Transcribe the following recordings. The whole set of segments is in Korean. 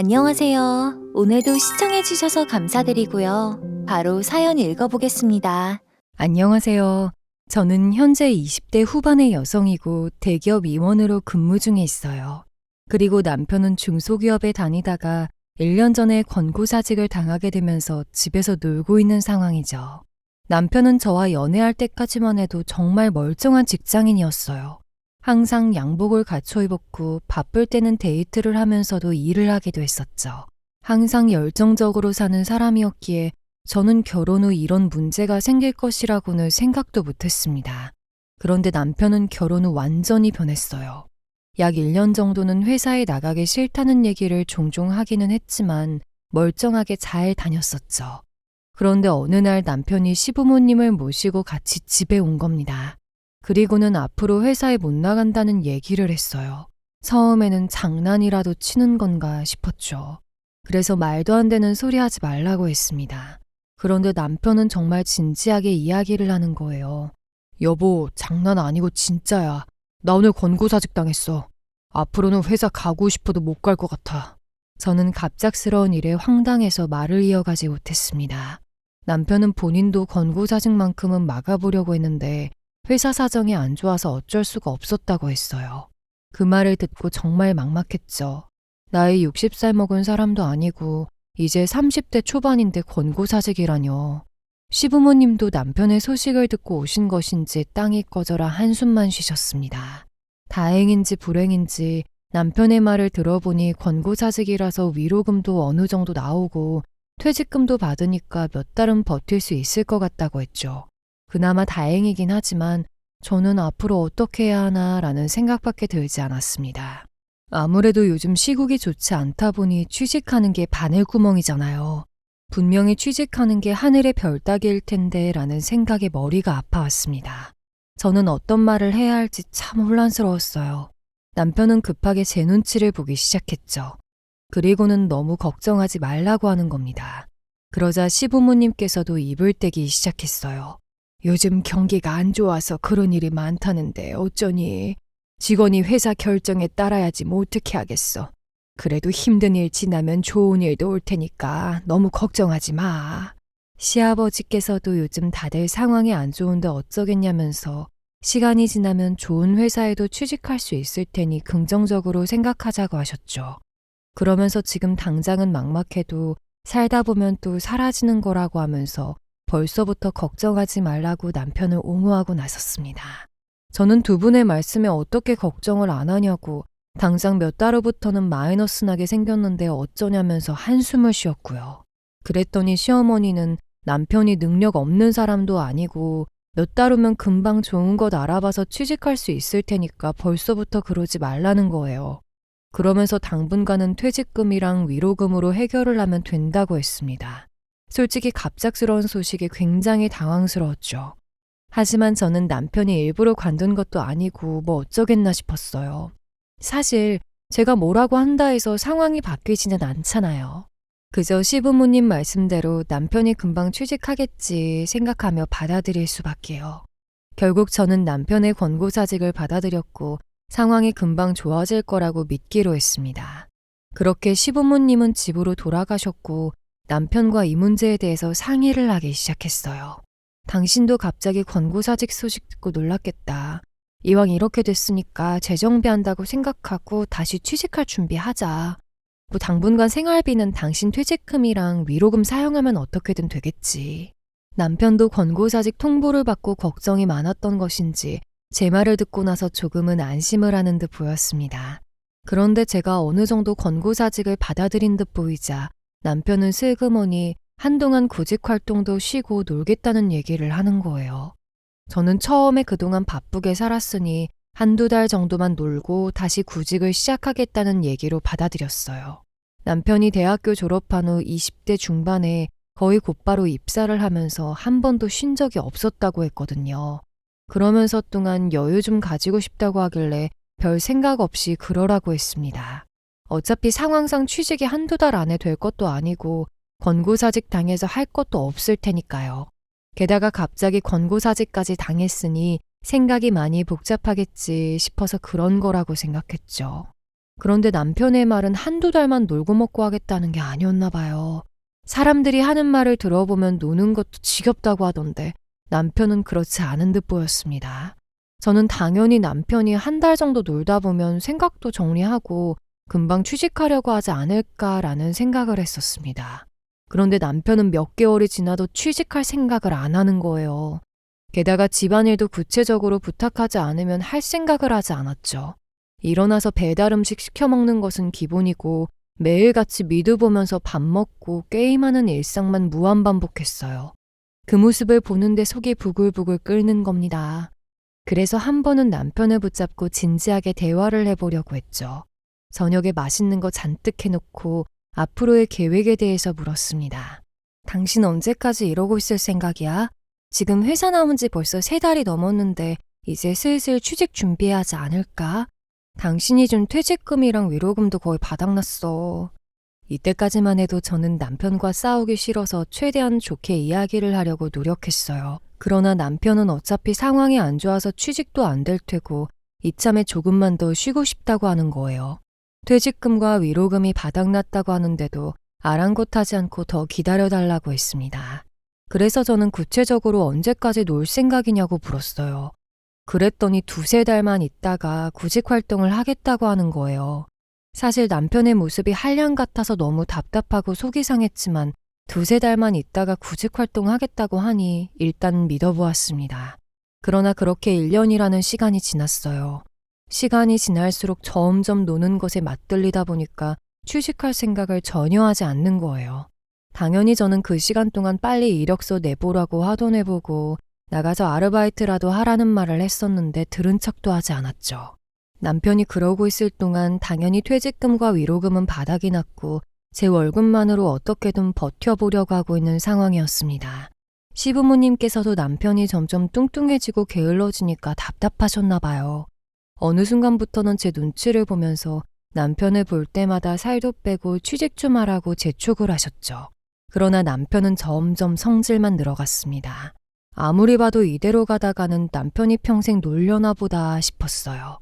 안녕하세요. 오늘도 시청해주셔서 감사드리고요. 바로 사연 읽어보겠습니다. 안녕하세요. 저는 현재 20대 후반의 여성이고 대기업 임원으로 근무 중에 있어요. 그리고 남편은 중소기업에 다니다가 1년 전에 권고사직을 당하게 되면서 집에서 놀고 있는 상황이죠. 남편은 저와 연애할 때까지만 해도 정말 멀쩡한 직장인이었어요. 항상 양복을 갖춰 입었고 바쁠 때는 데이트를 하면서도 일을 하기도 했었죠. 항상 열정적으로 사는 사람이었기에 저는 결혼 후 이런 문제가 생길 것이라고는 생각도 못했습니다. 그런데 남편은 결혼 후 완전히 변했어요. 약 1년 정도는 회사에 나가기 싫다는 얘기를 종종 하기는 했지만 멀쩡하게 잘 다녔었죠. 그런데 어느 날 남편이 시부모님을 모시고 같이 집에 온 겁니다. 그리고는 앞으로 회사에 못 나간다는 얘기를 했어요. 처음에는 장난이라도 치는 건가 싶었죠. 그래서 말도 안 되는 소리 하지 말라고 했습니다. 그런데 남편은 정말 진지하게 이야기를 하는 거예요. 여보, 장난 아니고 진짜야. 나 오늘 권고사직 당했어. 앞으로는 회사 가고 싶어도 못 갈 것 같아. 저는 갑작스러운 일에 황당해서 말을 이어가지 못했습니다. 남편은 본인도 권고사직만큼은 막아보려고 했는데 회사 사정이 안 좋아서 어쩔 수가 없었다고 했어요. 그 말을 듣고 정말 막막했죠. 나이 60살 먹은 사람도 아니고 이제 30대 초반인데 권고사직이라뇨. 시부모님도 남편의 소식을 듣고 오신 것인지 땅이 꺼져라 한숨만 쉬셨습니다. 다행인지 불행인지 남편의 말을 들어보니 권고사직이라서 위로금도 어느 정도 나오고 퇴직금도 받으니까 몇 달은 버틸 수 있을 것 같다고 했죠. 그나마 다행이긴 하지만 저는 앞으로 어떻게 해야 하나라는 생각밖에 들지 않았습니다. 아무래도 요즘 시국이 좋지 않다 보니 취직하는 게 바늘구멍이잖아요. 분명히 취직하는 게 하늘의 별 따기일 텐데 라는 생각에 머리가 아파왔습니다. 저는 어떤 말을 해야 할지 참 혼란스러웠어요. 남편은 급하게 제 눈치를 보기 시작했죠. 그리고는 너무 걱정하지 말라고 하는 겁니다. 그러자 시부모님께서도 입을 떼기 시작했어요. 요즘 경기가 안 좋아서 그런 일이 많다는데 어쩌니? 직원이 회사 결정에 따라야지 뭐 어떻게 하겠어. 그래도 힘든 일 지나면 좋은 일도 올 테니까 너무 걱정하지 마. 시아버지께서도 요즘 다들 상황이 안 좋은데 어쩌겠냐면서 시간이 지나면 좋은 회사에도 취직할 수 있을 테니 긍정적으로 생각하자고 하셨죠. 그러면서 지금 당장은 막막해도 살다 보면 또 사라지는 거라고 하면서 벌써부터 걱정하지 말라고 남편을 옹호하고 나섰습니다. 저는 두 분의 말씀에 어떻게 걱정을 안 하냐고 당장 몇 달 후부터는 마이너스 나게 생겼는데 어쩌냐면서 한숨을 쉬었고요. 그랬더니 시어머니는 남편이 능력 없는 사람도 아니고 몇 달 후면 금방 좋은 것 알아봐서 취직할 수 있을 테니까 벌써부터 그러지 말라는 거예요. 그러면서 당분간은 퇴직금이랑 위로금으로 해결을 하면 된다고 했습니다. 솔직히 갑작스러운 소식에 굉장히 당황스러웠죠. 하지만 저는 남편이 일부러 관둔 것도 아니고 뭐 어쩌겠나 싶었어요. 사실 제가 뭐라고 한다 해서 상황이 바뀌지는 않잖아요. 그저 시부모님 말씀대로 남편이 금방 취직하겠지 생각하며 받아들일 수밖에요. 결국 저는 남편의 권고사직을 받아들였고 상황이 금방 좋아질 거라고 믿기로 했습니다. 그렇게 시부모님은 집으로 돌아가셨고 남편과 이 문제에 대해서 상의를 하기 시작했어요. 당신도 갑자기 권고사직 소식 듣고 놀랐겠다. 이왕 이렇게 됐으니까 재정비한다고 생각하고 다시 취직할 준비하자. 뭐 당분간 생활비는 당신 퇴직금이랑 위로금 사용하면 어떻게든 되겠지. 남편도 권고사직 통보를 받고 걱정이 많았던 것인지 제 말을 듣고 나서 조금은 안심을 하는 듯 보였습니다. 그런데 제가 어느 정도 권고사직을 받아들인 듯 보이자 남편은 슬그머니 한동안 구직 활동도 쉬고 놀겠다는 얘기를 하는 거예요. 저는 처음에 그동안 바쁘게 살았으니 한두 달 정도만 놀고 다시 구직을 시작하겠다는 얘기로 받아들였어요. 남편이 대학교 졸업한 후 20대 중반에 거의 곧바로 입사를 하면서 한 번도 쉰 적이 없었다고 했거든요. 그러면서 동안 여유 좀 가지고 싶다고 하길래 별 생각 없이 그러라고 했습니다. 어차피 상황상 취직이 한두 달 안에 될 것도 아니고 권고사직 당해서 할 것도 없을 테니까요. 게다가 갑자기 권고사직까지 당했으니 생각이 많이 복잡하겠지 싶어서 그런 거라고 생각했죠. 그런데 남편의 말은 한두 달만 놀고 먹고 하겠다는 게 아니었나 봐요. 사람들이 하는 말을 들어보면 노는 것도 지겹다고 하던데 남편은 그렇지 않은 듯 보였습니다. 저는 당연히 남편이 한 달 정도 놀다 보면 생각도 정리하고 금방 취직하려고 하지 않을까라는 생각을 했었습니다. 그런데 남편은 몇 개월이 지나도 취직할 생각을 안 하는 거예요. 게다가 집안일도 구체적으로 부탁하지 않으면 할 생각을 하지 않았죠. 일어나서 배달 음식 시켜 먹는 것은 기본이고 매일같이 미드 보면서 밥 먹고 게임하는 일상만 무한반복했어요. 그 모습을 보는데 속이 부글부글 끓는 겁니다. 그래서 한 번은 남편을 붙잡고 진지하게 대화를 해보려고 했죠. 저녁에 맛있는 거 잔뜩 해놓고 앞으로의 계획에 대해서 물었습니다. 당신 언제까지 이러고 있을 생각이야? 지금 회사 나온 지 벌써 3달이 넘었는데 이제 슬슬 취직 준비해야 하지 않을까? 당신이 준 퇴직금이랑 위로금도 거의 바닥났어. 이때까지만 해도 저는 남편과 싸우기 싫어서 최대한 좋게 이야기를 하려고 노력했어요. 그러나 남편은 어차피 상황이 안 좋아서 취직도 안 될 테고 이참에 조금만 더 쉬고 싶다고 하는 거예요. 퇴직금과 위로금이 바닥났다고 하는데도 아랑곳하지 않고 더 기다려달라고 했습니다. 그래서 저는 구체적으로 언제까지 놀 생각이냐고 물었어요. 그랬더니 2-3달만 있다가 구직 활동을 하겠다고 하는 거예요. 사실 남편의 모습이 한량 같아서 너무 답답하고 속이 상했지만 2-3달만 있다가 구직 활동하겠다고 하니 일단 믿어보았습니다. 그러나 그렇게 1년이라는 시간이 지났어요. 시간이 지날수록 점점 노는 것에 맞들리다 보니까 취직할 생각을 전혀 하지 않는 거예요. 당연히 저는 그 시간 동안 빨리 이력서 내보라고 화도 내보고 나가서 아르바이트라도 하라는 말을 했었는데 들은 척도 하지 않았죠. 남편이 그러고 있을 동안 당연히 퇴직금과 위로금은 바닥이 났고 제 월급만으로 어떻게든 버텨보려고 하고 있는 상황이었습니다. 시부모님께서도 남편이 점점 뚱뚱해지고 게을러지니까 답답하셨나 봐요. 어느 순간부터는 제 눈치를 보면서 남편을 볼 때마다 살도 빼고 취직 좀 하라고 재촉을 하셨죠. 그러나 남편은 점점 성질만 늘어갔습니다. 아무리 봐도 이대로 가다가는 남편이 평생 놀려나 보다 싶었어요.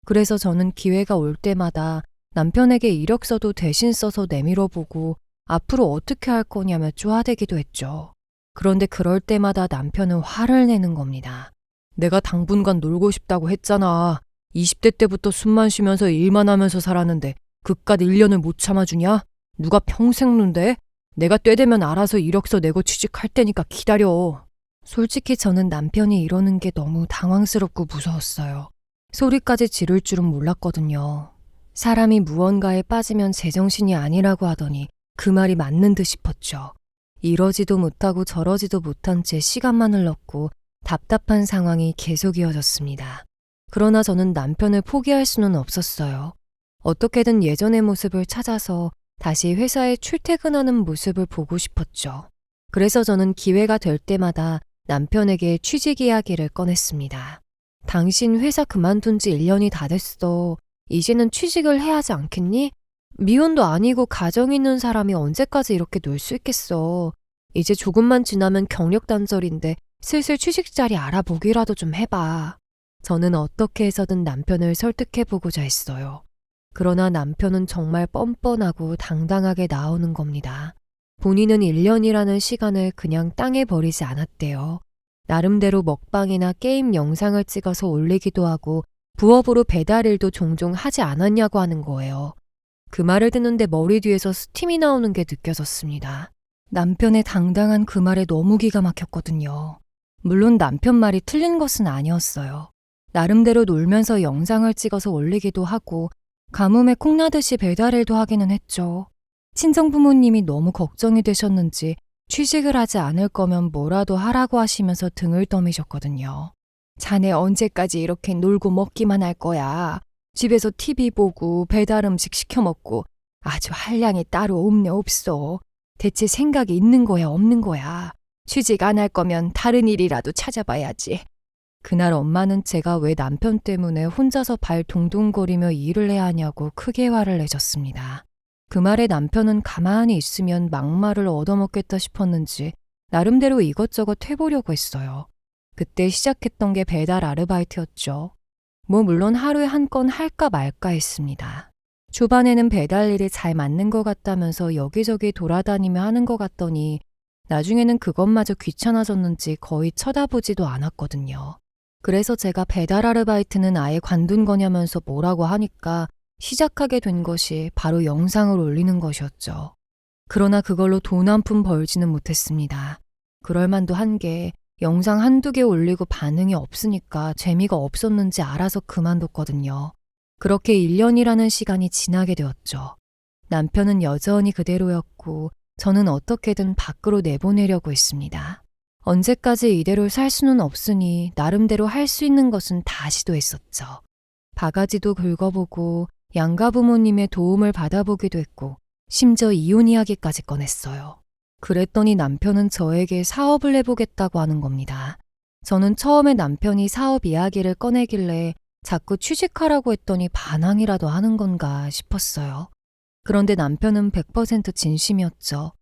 그래서 저는 기회가 올 때마다 남편에게 이력서도 대신 써서 내밀어보고 앞으로 어떻게 할 거냐며 쪼아대기도 했죠. 그런데 그럴 때마다 남편은 화를 내는 겁니다. 내가 당분간 놀고 싶다고 했잖아. 20대 때부터 숨만 쉬면서 일만 하면서 살았는데 그깟 1년을 못 참아주냐? 누가 평생 논대? 내가 때 되면 알아서 이력서 내고 취직할 테니까 기다려. 솔직히 저는 남편이 이러는 게 너무 당황스럽고 무서웠어요. 소리까지 지를 줄은 몰랐거든요. 사람이 무언가에 빠지면 제정신이 아니라고 하더니 그 말이 맞는 듯 싶었죠. 이러지도 못하고 저러지도 못한 채 시간만 흘렀고 답답한 상황이 계속 이어졌습니다. 그러나 저는 남편을 포기할 수는 없었어요. 어떻게든 예전의 모습을 찾아서 다시 회사에 출퇴근하는 모습을 보고 싶었죠. 그래서 저는 기회가 될 때마다 남편에게 취직 이야기를 꺼냈습니다. 당신 회사 그만둔 지 1년이 다 됐어. 이제는 취직을 해야 하지 않겠니? 미혼도 아니고 가정 있는 사람이 언제까지 이렇게 놀 수 있겠어. 이제 조금만 지나면 경력 단절인데 슬슬 취직 자리 알아보기라도 좀 해봐. 저는 어떻게 해서든 남편을 설득해보고자 했어요. 그러나 남편은 정말 뻔뻔하고 당당하게 나오는 겁니다. 본인은 1년이라는 시간을 그냥 땅에 버리지 않았대요. 나름대로 먹방이나 게임 영상을 찍어서 올리기도 하고 부업으로 배달일도 종종 하지 않았냐고 하는 거예요. 그 말을 듣는데 머리 뒤에서 스팀이 나오는 게 느껴졌습니다. 남편의 당당한 그 말에 너무 기가 막혔거든요. 물론 남편 말이 틀린 것은 아니었어요. 나름대로 놀면서 영상을 찍어서 올리기도 하고 가뭄에 콩나듯이 배달일도 하기는 했죠. 친정부모님이 너무 걱정이 되셨는지 취직을 하지 않을 거면 뭐라도 하라고 하시면서 등을 떠미셨거든요. 자네 언제까지 이렇게 놀고 먹기만 할 거야. 집에서 TV 보고 배달 음식 시켜 먹고 아주 한량이 따로 없네 없어. 대체 생각이 있는 거야 없는 거야. 취직 안 할 거면 다른 일이라도 찾아봐야지. 그날 엄마는 제가 왜 남편 때문에 혼자서 발 동동거리며 일을 해야 하냐고 크게 화를 내셨습니다. 그 말에 남편은 가만히 있으면 막말을 얻어먹겠다 싶었는지 나름대로 이것저것 해보려고 했어요. 그때 시작했던 게 배달 아르바이트였죠. 물론 하루에 한 건 할까 말까 했습니다. 초반에는 배달 일이 잘 맞는 것 같다면서 여기저기 돌아다니며 하는 것 같더니 나중에는 그것마저 귀찮아졌는지 거의 쳐다보지도 않았거든요. 그래서 제가 배달 아르바이트는 아예 관둔 거냐면서 뭐라고 하니까 시작하게 된 것이 바로 영상을 올리는 것이었죠. 그러나 그걸로 돈 한 푼 벌지는 못했습니다. 그럴만도 한 게 영상 한두 개 올리고 반응이 없으니까 재미가 없었는지 알아서 그만뒀거든요. 그렇게 1년이라는 시간이 지나게 되었죠. 남편은 여전히 그대로였고 저는 어떻게든 밖으로 내보내려고 했습니다. 언제까지 이대로 살 수는 없으니 나름대로 할 수 있는 것은 다 시도했었죠. 바가지도 긁어보고 양가 부모님의 도움을 받아보기도 했고 심지어 이혼 이야기까지 꺼냈어요. 그랬더니 남편은 저에게 사업을 해보겠다고 하는 겁니다. 저는 처음에 남편이 사업 이야기를 꺼내길래 자꾸 취직하라고 했더니 반항이라도 하는 건가 싶었어요. 그런데 남편은 100% 진심이었죠.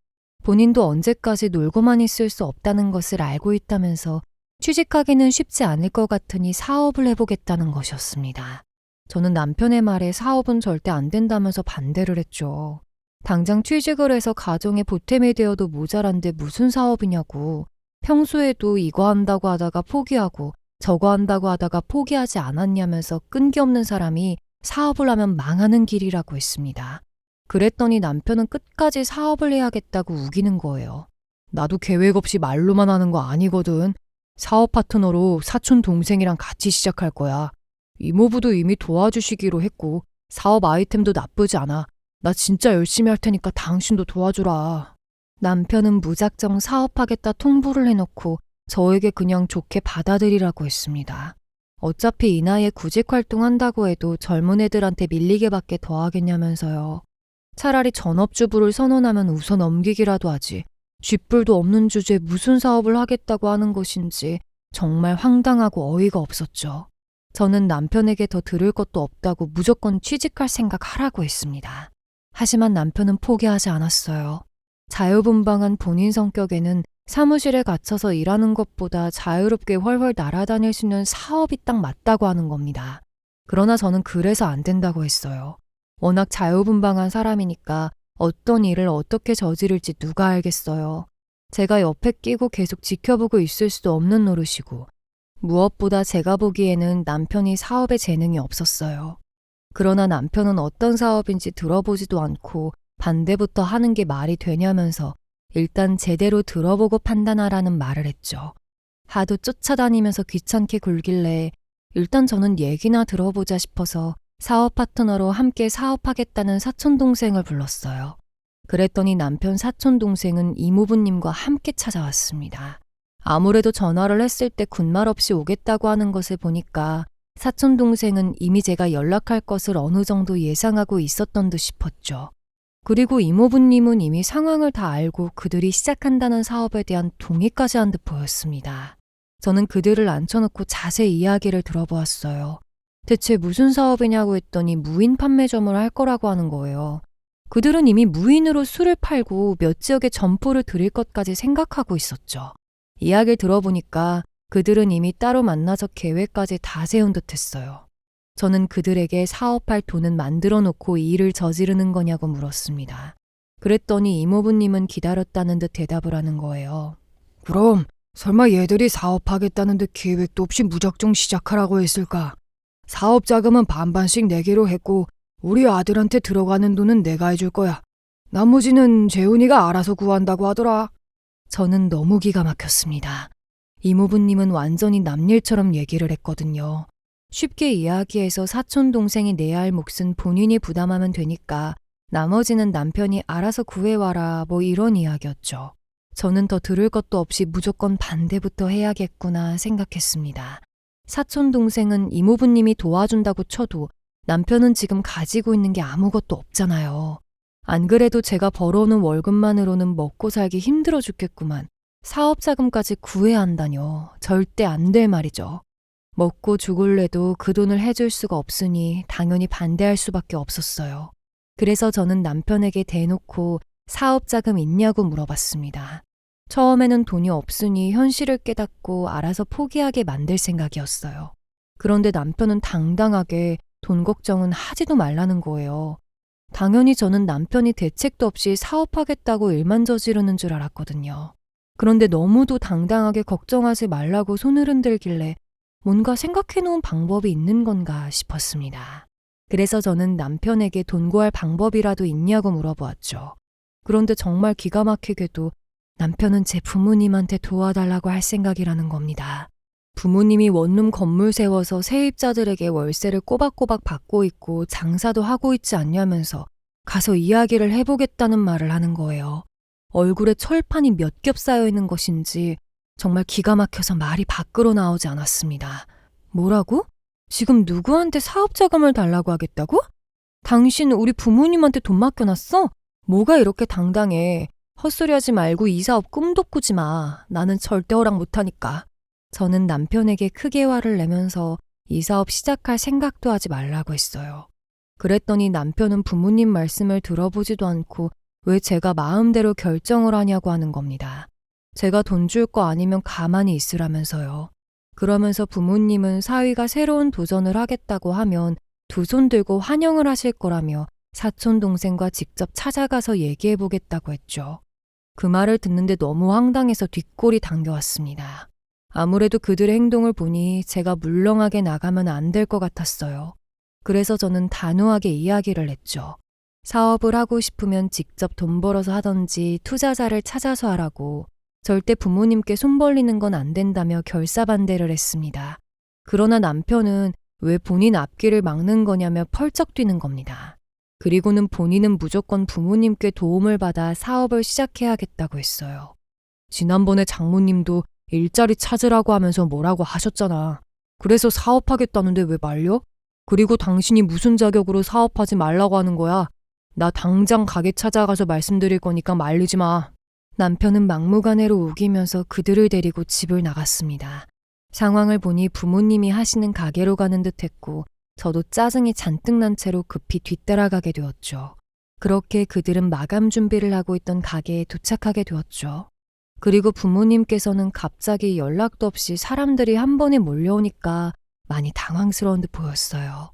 본인도 언제까지 놀고만 있을 수 없다는 것을 알고 있다면서 취직하기는 쉽지 않을 것 같으니 사업을 해보겠다는 것이었습니다. 저는 남편의 말에 사업은 절대 안 된다면서 반대를 했죠. 당장 취직을 해서 가정에 보탬이 되어도 모자란데 무슨 사업이냐고. 평소에도 이거 한다고 하다가 포기하고 저거 한다고 하다가 포기하지 않았냐면서 끈기 없는 사람이 사업을 하면 망하는 길이라고 했습니다. 그랬더니 남편은 끝까지 사업을 해야겠다고 우기는 거예요. 나도 계획 없이 말로만 하는 거 아니거든. 사업 파트너로 사촌 동생이랑 같이 시작할 거야. 이모부도 이미 도와주시기로 했고 사업 아이템도 나쁘지 않아. 나 진짜 열심히 할 테니까 당신도 도와주라. 남편은 무작정 사업하겠다 통보를 해놓고 저에게 그냥 좋게 받아들이라고 했습니다. 어차피 이 나이에 구직 활동한다고 해도 젊은 애들한테 밀리게밖에 더 하겠냐면서요. 차라리 전업주부를 선언하면 웃어 넘기기라도 하지. 쥐뿔도 없는 주제에 무슨 사업을 하겠다고 하는 것인지 정말 황당하고 어이가 없었죠. 저는 남편에게 더 들을 것도 없다고 무조건 취직할 생각하라고 했습니다. 하지만 남편은 포기하지 않았어요. 자유분방한 본인 성격에는 사무실에 갇혀서 일하는 것보다 자유롭게 훨훨 날아다닐 수 있는 사업이 딱 맞다고 하는 겁니다. 그러나 저는 그래서 안 된다고 했어요. 워낙 자유분방한 사람이니까 어떤 일을 어떻게 저지를지 누가 알겠어요. 제가 옆에 끼고 계속 지켜보고 있을 수도 없는 노릇이고 무엇보다 제가 보기에는 남편이 사업에 재능이 없었어요. 그러나 남편은 어떤 사업인지 들어보지도 않고 반대부터 하는 게 말이 되냐면서 일단 제대로 들어보고 판단하라는 말을 했죠. 하도 쫓아다니면서 귀찮게 굴길래 일단 저는 얘기나 들어보자 싶어서 사업 파트너로 함께 사업하겠다는 사촌동생을 불렀어요. 그랬더니 남편 사촌동생은 이모부님과 함께 찾아왔습니다. 아무래도 전화를 했을 때 군말 없이 오겠다고 하는 것을 보니까 사촌동생은 이미 제가 연락할 것을 어느 정도 예상하고 있었던 듯 싶었죠. 그리고 이모부님은 이미 상황을 다 알고 그들이 시작한다는 사업에 대한 동의까지 한 듯 보였습니다. 저는 그들을 앉혀놓고 자세히 이야기를 들어보았어요. 대체 무슨 사업이냐고 했더니 무인 판매점을 할 거라고 하는 거예요. 그들은 이미 무인으로 술을 팔고 몇 지역에 점포를 들일 것까지 생각하고 있었죠. 이야기를 들어보니까 그들은 이미 따로 만나서 계획까지 다 세운 듯 했어요. 저는 그들에게 사업할 돈은 만들어 놓고 이 일을 저지르는 거냐고 물었습니다. 그랬더니 이모부님은 기다렸다는 듯 대답을 하는 거예요. 그럼 설마 얘들이 사업하겠다는 듯 계획도 없이 무작정 시작하라고 했을까? 사업 자금은 반반씩 내기로 했고 우리 아들한테 들어가는 돈은 내가 해줄 거야. 나머지는 재훈이가 알아서 구한다고 하더라. 저는 너무 기가 막혔습니다. 이모부님은 완전히 남일처럼 얘기를 했거든요. 쉽게 이야기해서 사촌 동생이 내야 할 몫은 본인이 부담하면 되니까 나머지는 남편이 알아서 구해와라 뭐 이런 이야기였죠. 저는 더 들을 것도 없이 무조건 반대부터 해야겠구나 생각했습니다. 사촌 동생은 이모부님이 도와준다고 쳐도 남편은 지금 가지고 있는 게 아무것도 없잖아요. 안 그래도 제가 벌어오는 월급만으로는 먹고 살기 힘들어 죽겠구만. 사업 자금까지 구해야 한다뇨. 절대 안 될 말이죠. 먹고 죽을래도 그 돈을 해줄 수가 없으니 당연히 반대할 수밖에 없었어요. 그래서 저는 남편에게 대놓고 사업 자금 있냐고 물어봤습니다. 처음에는 돈이 없으니 현실을 깨닫고 알아서 포기하게 만들 생각이었어요. 그런데 남편은 당당하게 돈 걱정은 하지도 말라는 거예요. 당연히 저는 남편이 대책도 없이 사업하겠다고 일만 저지르는 줄 알았거든요. 그런데 너무도 당당하게 걱정하지 말라고 손을 흔들길래 뭔가 생각해놓은 방법이 있는 건가 싶었습니다. 그래서 저는 남편에게 돈 구할 방법이라도 있냐고 물어보았죠. 그런데 정말 기가 막히게도 남편은 제 부모님한테 도와달라고 할 생각이라는 겁니다. 부모님이 원룸 건물 세워서 세입자들에게 월세를 꼬박꼬박 받고 있고 장사도 하고 있지 않냐면서 가서 이야기를 해보겠다는 말을 하는 거예요. 얼굴에 철판이 몇 겹 쌓여 있는 것인지 정말 기가 막혀서 말이 밖으로 나오지 않았습니다. 뭐라고? 지금 누구한테 사업 자금을 달라고 하겠다고? 당신 우리 부모님한테 돈 맡겨놨어? 뭐가 이렇게 당당해. 헛소리하지 말고 이 사업 꿈도 꾸지 마. 나는 절대 허락 못하니까. 저는 남편에게 크게 화를 내면서 이 사업 시작할 생각도 하지 말라고 했어요. 그랬더니 남편은 부모님 말씀을 들어보지도 않고 왜 제가 마음대로 결정을 하냐고 하는 겁니다. 제가 돈 줄 거 아니면 가만히 있으라면서요. 그러면서 부모님은 사위가 새로운 도전을 하겠다고 하면 두 손 들고 환영을 하실 거라며 사촌 동생과 직접 찾아가서 얘기해 보겠다고 했죠. 그 말을 듣는데 너무 황당해서 뒷골이 당겨왔습니다. 아무래도 그들의 행동을 보니 제가 물렁하게 나가면 안 될 것 같았어요. 그래서 저는 단호하게 이야기를 했죠. 사업을 하고 싶으면 직접 돈 벌어서 하던지 투자자를 찾아서 하라고, 절대 부모님께 손 벌리는 건 안 된다며 결사반대를 했습니다. 그러나 남편은 왜 본인 앞길을 막는 거냐며 펄쩍 뛰는 겁니다. 그리고는 본인은 무조건 부모님께 도움을 받아 사업을 시작해야겠다고 했어요. 지난번에 장모님도 일자리 찾으라고 하면서 뭐라고 하셨잖아. 그래서 사업하겠다는데 왜 말려? 그리고 당신이 무슨 자격으로 사업하지 말라고 하는 거야? 나 당장 가게 찾아가서 말씀드릴 거니까 말리지 마. 남편은 막무가내로 우기면서 그들을 데리고 집을 나갔습니다. 상황을 보니 부모님이 하시는 가게로 가는 듯했고 저도 짜증이 잔뜩 난 채로 급히 뒤따라가게 되었죠. 그렇게 그들은 마감 준비를 하고 있던 가게에 도착하게 되었죠. 그리고 부모님께서는 갑자기 연락도 없이 사람들이 한 번에 몰려오니까 많이 당황스러운 듯 보였어요.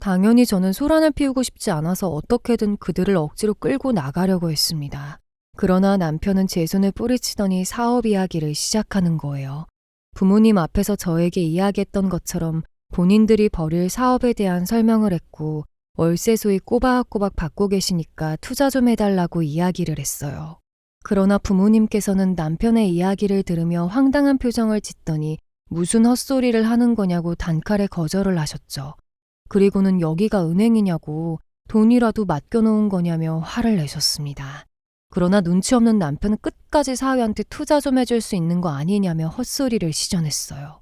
당연히 저는 소란을 피우고 싶지 않아서 어떻게든 그들을 억지로 끌고 나가려고 했습니다. 그러나 남편은 제 손을 뿌리치더니 사업 이야기를 시작하는 거예요. 부모님 앞에서 저에게 이야기했던 것처럼 본인들이 벌일 사업에 대한 설명을 했고 월세 수익 꼬박꼬박 받고 계시니까 투자 좀 해달라고 이야기를 했어요. 그러나 부모님께서는 남편의 이야기를 들으며 황당한 표정을 짓더니 무슨 헛소리를 하는 거냐고 단칼에 거절을 하셨죠. 그리고는 여기가 은행이냐고 돈이라도 맡겨놓은 거냐며 화를 내셨습니다. 그러나 눈치 없는 남편은 끝까지 사위한테 투자 좀 해줄 수 있는 거 아니냐며 헛소리를 시전했어요.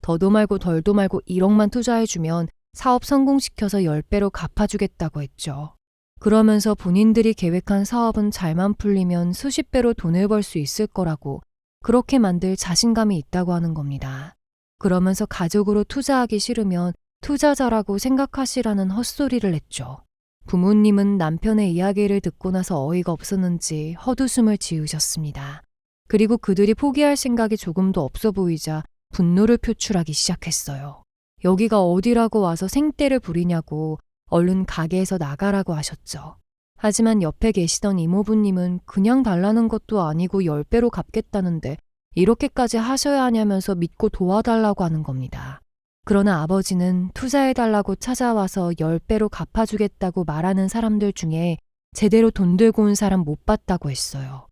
더도 말고 덜도 말고 1억만 투자해주면 사업 성공시켜서 10배로 갚아주겠다고 했죠. 그러면서 본인들이 계획한 사업은 잘만 풀리면 수십 배로 돈을 벌 수 있을 거라고 그렇게 만들 자신감이 있다고 하는 겁니다. 그러면서 가족으로 투자하기 싫으면 투자자라고 생각하시라는 헛소리를 했죠. 부모님은 남편의 이야기를 듣고 나서 어이가 없었는지 헛웃음을 지으셨습니다. 그리고 그들이 포기할 생각이 조금도 없어 보이자 분노를 표출하기 시작했어요. 여기가 어디라고 와서 생떼를 부리냐고 얼른 가게에서 나가라고 하셨죠. 하지만 옆에 계시던 이모부님은 그냥 달라는 것도 아니고 10배로 갚겠다는데 이렇게까지 하셔야 하냐면서 믿고 도와달라고 하는 겁니다. 그러나 아버지는 투자해달라고 찾아와서 10배로 갚아주겠다고 말하는 사람들 중에 제대로 돈 들고 온 사람 못 봤다고 했어요.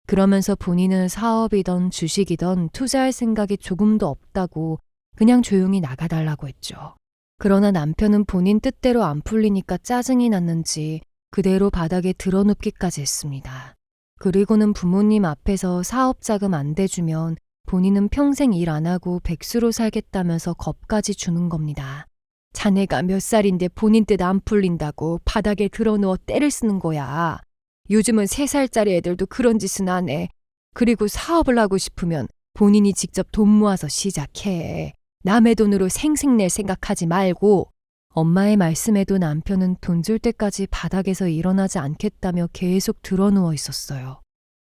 그러면서 본인은 사업이든 주식이든 투자할 생각이 조금도 없다고 그냥 조용히 나가달라고 했죠. 그러나 남편은 본인 뜻대로 안 풀리니까 짜증이 났는지 그대로 바닥에 드러눕기까지 했습니다. 그리고는 부모님 앞에서 사업 자금 안 대주면 본인은 평생 일 안 하고 백수로 살겠다면서 겁까지 주는 겁니다. 자네가 몇 살인데 본인 뜻 안 풀린다고 바닥에 드러누워 떼를 쓰는 거야. 요즘은 3살짜리 애들도 그런 짓은 안 해. 그리고 사업을 하고 싶으면 본인이 직접 돈 모아서 시작해. 남의 돈으로 생색낼 생각하지 말고. 엄마의 말씀에도 남편은 돈 줄 때까지 바닥에서 일어나지 않겠다며 계속 드러누워 있었어요.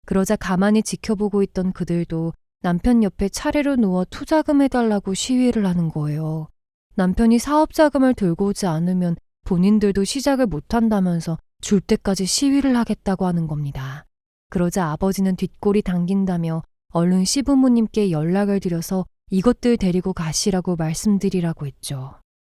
그러자 가만히 지켜보고 있던 그들도 남편 옆에 차례로 누워 투자금 해달라고 시위를 하는 거예요. 남편이 사업 자금을 들고 오지 않으면 본인들도 시작을 못한다면서 줄 때까지 시위를 하겠다고 하는 겁니다. 그러자 아버지는 뒷골이 당긴다며 얼른 시부모님께 연락을 드려서 이것들 데리고 가시라고 말씀드리라고 했죠.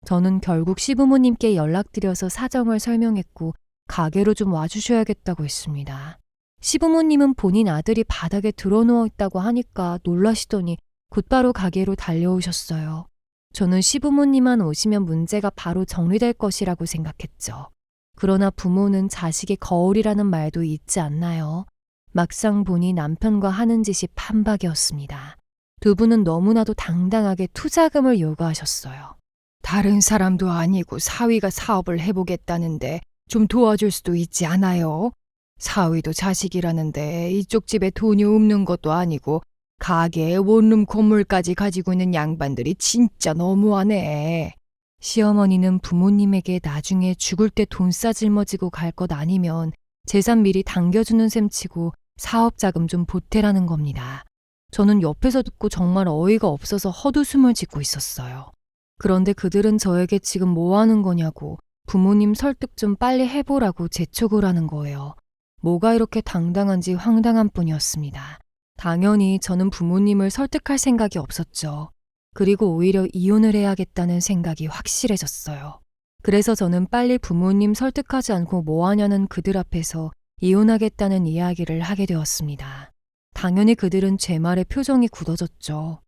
저는 결국 시부모님께 연락드려서 사정을 설명했고 가게로 좀 와주셔야겠다고 했습니다. 시부모님은 본인 아들이 바닥에 드러누워 있다고 하니까 놀라시더니 곧바로 가게로 달려오셨어요. 저는 시부모님만 오시면 문제가 바로 정리될 것이라고 생각했죠. 그러나 부모는 자식의 거울이라는 말도 잊지 않나요? 막상 보니 남편과 하는 짓이 판박이었습니다. 두 분은 너무나도 당당하게 투자금을 요구하셨어요. 다른 사람도 아니고 사위가 사업을 해보겠다는데 좀 도와줄 수도 있지 않아요? 사위도 자식이라는데 이쪽 집에 돈이 없는 것도 아니고 가게에 원룸 건물까지 가지고 있는 양반들이 진짜 너무하네. 시어머니는 부모님에게 나중에 죽을 때 돈 싸질머지고 갈 것 아니면 재산 미리 당겨주는 셈치고 사업자금 좀 보태라는 겁니다. 저는 옆에서 듣고 정말 어이가 없어서 헛웃음을 짓고 있었어요. 그런데 그들은 저에게 지금 뭐 하는 거냐고 부모님 설득 좀 빨리 해보라고 재촉을 하는 거예요. 뭐가 이렇게 당당한지 황당한 뿐이었습니다. 당연히 저는 부모님을 설득할 생각이 없었죠. 그리고 오히려 이혼을 해야겠다는 생각이 확실해졌어요. 그래서 저는 빨리 부모님 설득하지 않고 뭐 하냐는 그들 앞에서 이혼하겠다는 이야기를 하게 되었습니다. 당연히 그들은 제 말에 표정이 굳어졌죠.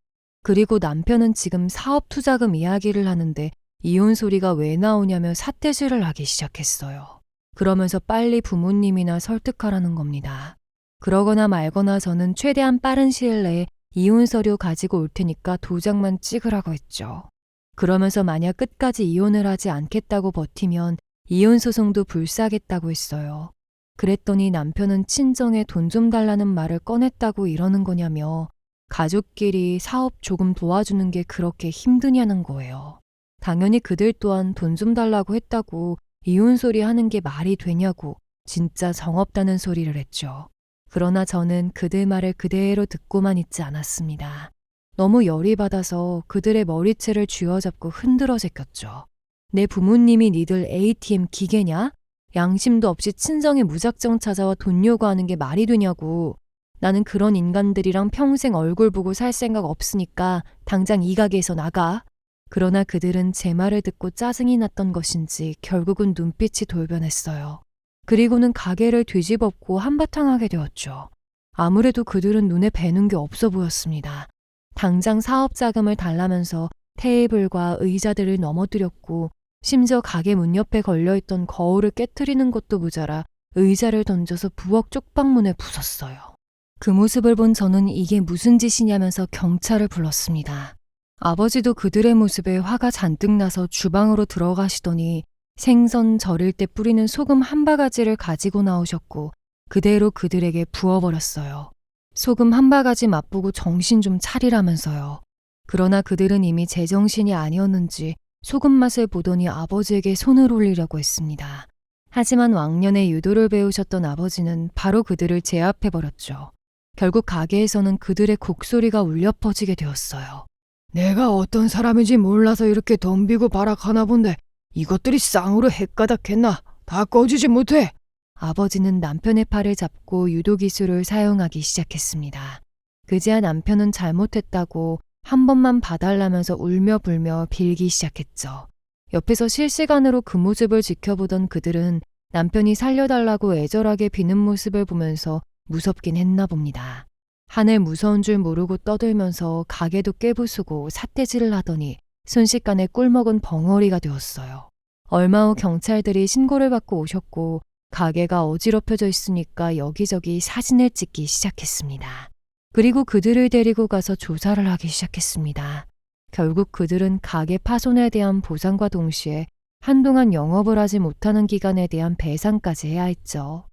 그리고 남편은 지금 사업 투자금 이야기를 하는데 이혼 소리가 왜 나오냐며 삿대질을 하기 시작했어요. 그러면서 빨리 부모님이나 설득하라는 겁니다. 그러거나 말거나 저는 최대한 빠른 시일 내에 이혼 서류 가지고 올 테니까 도장만 찍으라고 했죠. 그러면서 만약 끝까지 이혼을 하지 않겠다고 버티면 이혼 소송도 불사하겠다고 했어요. 그랬더니 남편은 친정에 돈 좀 달라는 말을 꺼냈다고 이러는 거냐며 가족끼리 사업 조금 도와주는 게 그렇게 힘드냐는 거예요. 당연히 그들 또한 돈 좀 달라고 했다고 이혼 소리 하는 게 말이 되냐고 진짜 정없다는 소리를 했죠. 그러나 저는 그들 말을 그대로 듣고만 있지 않았습니다. 너무 열이 받아서 그들의 머리채를 쥐어잡고 흔들어 제꼈죠. 내 부모님이 니들 ATM 기계냐? 양심도 없이 친정에 무작정 찾아와 돈 요구하는 게 말이 되냐고. 나는 그런 인간들이랑 평생 얼굴 보고 살 생각 없으니까 당장 이 가게에서 나가. 그러나 그들은 제 말을 듣고 짜증이 났던 것인지 결국은 눈빛이 돌변했어요. 그리고는 가게를 뒤집었고 한바탕 하게 되었죠. 아무래도 그들은 눈에 뵈는 게 없어 보였습니다. 당장 사업 자금을 달라면서 테이블과 의자들을 넘어뜨렸고 심지어 가게 문 옆에 걸려있던 거울을 깨트리는 것도 모자라 의자를 던져서 부엌 쪽방문에 부쉈어요. 그 모습을 본 저는 이게 무슨 짓이냐면서 경찰을 불렀습니다. 아버지도 그들의 모습에 화가 잔뜩 나서 주방으로 들어가시더니 생선 절일 때 뿌리는 소금 한 바가지를 가지고 나오셨고 그대로 그들에게 부어버렸어요. 소금 한 바가지 맛보고 정신 좀 차리라면서요. 그러나 그들은 이미 제정신이 아니었는지 소금 맛을 보더니 아버지에게 손을 올리려고 했습니다. 하지만 왕년에 유도를 배우셨던 아버지는 바로 그들을 제압해버렸죠. 결국 가게에서는 그들의 곡소리가 울려 퍼지게 되었어요. 내가 어떤 사람인지 몰라서 이렇게 덤비고 발악하나 본데 이것들이 쌍으로 헷가닥했나? 다 꺼지지 못해. 아버지는 남편의 팔을 잡고 유도 기술을 사용하기 시작했습니다. 그제야 남편은 잘못했다고 한 번만 봐달라면서 울며 불며 빌기 시작했죠. 옆에서 실시간으로 그 모습을 지켜보던 그들은 남편이 살려달라고 애절하게 비는 모습을 보면서 무섭긴 했나 봅니다. 하늘 무서운 줄 모르고 떠들면서 가게도 깨부수고 삿대질을 하더니 순식간에 꿀먹은 벙어리가 되었어요. 얼마 후 경찰들이 신고를 받고 오셨고 가게가 어지럽혀져 있으니까 여기저기 사진을 찍기 시작했습니다. 그리고 그들을 데리고 가서 조사를 하기 시작했습니다. 결국 그들은 가게 파손에 대한 보상과 동시에 한동안 영업을 하지 못하는 기간에 대한 배상까지 해야 했죠.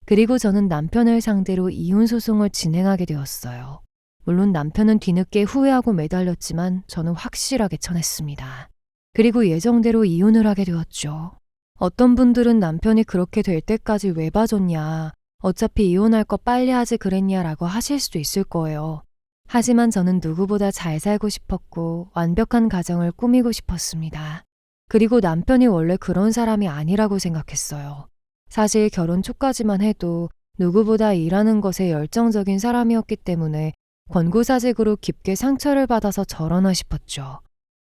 그리고 저는 남편을 상대로 이혼 소송을 진행하게 되었어요. 물론 남편은 뒤늦게 후회하고 매달렸지만 저는 확실하게 쳐냈습니다. 그리고 예정대로 이혼을 하게 되었죠. 어떤 분들은 남편이 그렇게 될 때까지 왜 봐줬냐, 어차피 이혼할 거 빨리 하지 그랬냐라고 하실 수도 있을 거예요. 하지만 저는 누구보다 잘 살고 싶었고 완벽한 가정을 꾸미고 싶었습니다. 그리고 남편이 원래 그런 사람이 아니라고 생각했어요. 사실 결혼 초까지만 해도 누구보다 일하는 것에 열정적인 사람이었기 때문에 권고사직으로 깊게 상처를 받아서 저러나 싶었죠.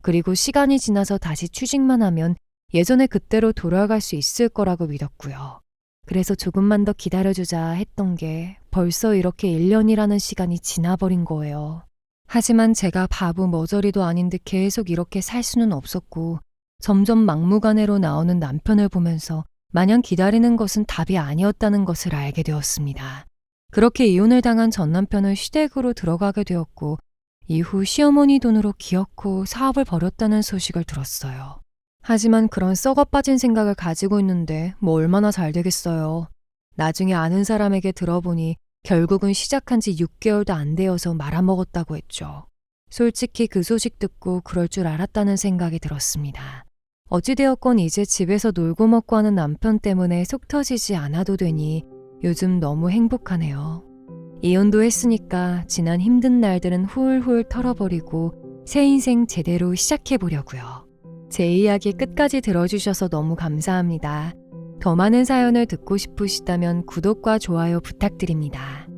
그리고 시간이 지나서 다시 취직만 하면 예전의 그때로 돌아갈 수 있을 거라고 믿었고요. 그래서 조금만 더 기다려주자 했던 게 벌써 이렇게 1년이라는 시간이 지나버린 거예요. 하지만 제가 바보 머저리도 아닌 듯 계속 이렇게 살 수는 없었고 점점 막무가내로 나오는 남편을 보면서 마냥 기다리는 것은 답이 아니었다는 것을 알게 되었습니다. 그렇게 이혼을 당한 전 남편은 시댁으로 들어가게 되었고 이후 시어머니 돈으로 기어코 사업을 벌였다는 소식을 들었어요. 하지만 그런 썩어 빠진 생각을 가지고 있는데 뭐 얼마나 잘 되겠어요. 나중에 아는 사람에게 들어보니 결국은 시작한 지 6개월도 안 되어서 말아먹었다고 했죠. 솔직히 그 소식 듣고 그럴 줄 알았다는 생각이 들었습니다. 어찌되었건 이제 집에서 놀고 먹고 하는 남편 때문에 속 터지지 않아도 되니 요즘 너무 행복하네요. 이혼도 했으니까 지난 힘든 날들은 훌훌 털어버리고 새 인생 제대로 시작해보려고요. 제 이야기 끝까지 들어주셔서 너무 감사합니다. 더 많은 사연을 듣고 싶으시다면 구독과 좋아요 부탁드립니다.